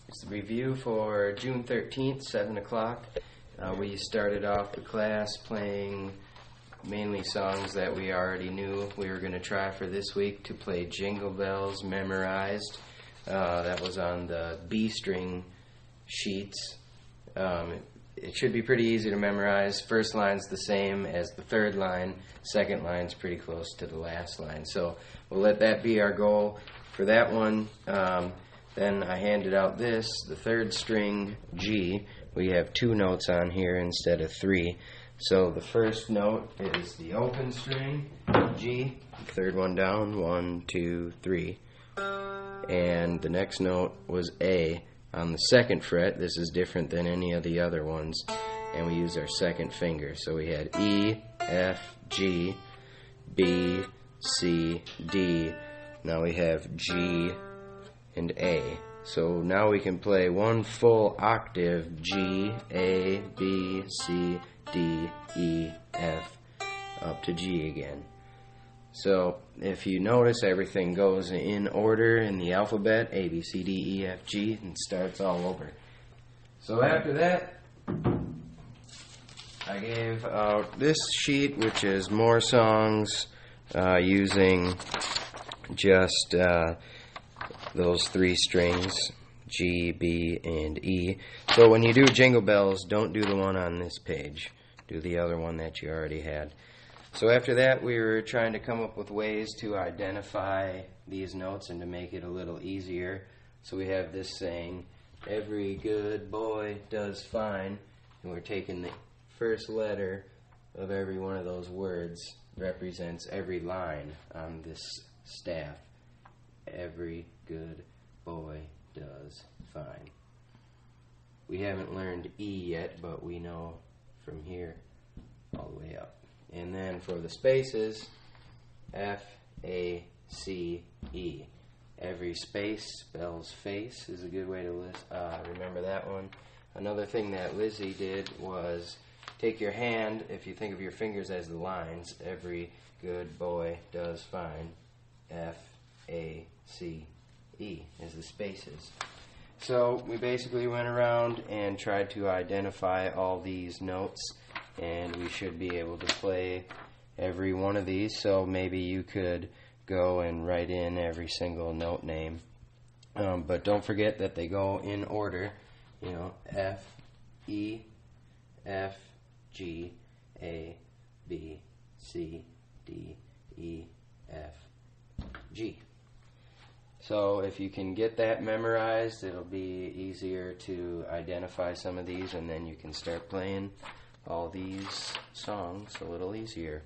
It's the review for June 13th, 7 o'clock. We started off the class playing mainly songs that we already knew. We were going to try for this week to play Jingle Bells Memorized. That was on the B string sheets. It should be pretty easy to memorize. First line's the same as the third line. Second line's pretty close to the last line. So we'll let that be our goal for that one. Then I handed out this, the third string G. We have 2 notes on here instead of 3. So the first note is the open string, G. The third one down, 1, 2, 3. And the next note was A on the 2nd fret. This is different than any of the other ones. And we use our second finger. So we had E, F, G, B, C, D. Now we have G and A. So now we can play one full octave, G, A, B, C, D, E, F, up to G again. So if you notice, everything goes in order in the alphabet, A, B, C, D, E, F, G, and starts all over. So after that, I gave out this sheet, which is more songs using just those 3 strings, G, B, and E. So when you do Jingle Bells, don't do the one on this page. Do the other one that you already had. So after that, we were trying to come up with ways to identify these notes and to make it a little easier. So we have this saying, every good boy does fine. And we're taking the first letter of every one of those words represents every line on this staff. Every good boy does fine. We haven't learned E yet, but we know from here all the way up. And then for the spaces, F, A, C, E. Every space spells face is a good way to remember that one. Another thing that Lizzie did was take your hand, if you think of your fingers as the lines, every good boy does fine. F, A, C, E is the spaces. So we basically went around and tried to identify all these notes, and we should be able to play every one of these. So maybe you could go and write in every single note name. But don't forget that they go in order. You know, F, E, F, G, A, B, C, D, E, F, G. So if you can get that memorized, it'll be easier to identify some of these, and then you can start playing all these songs a little easier.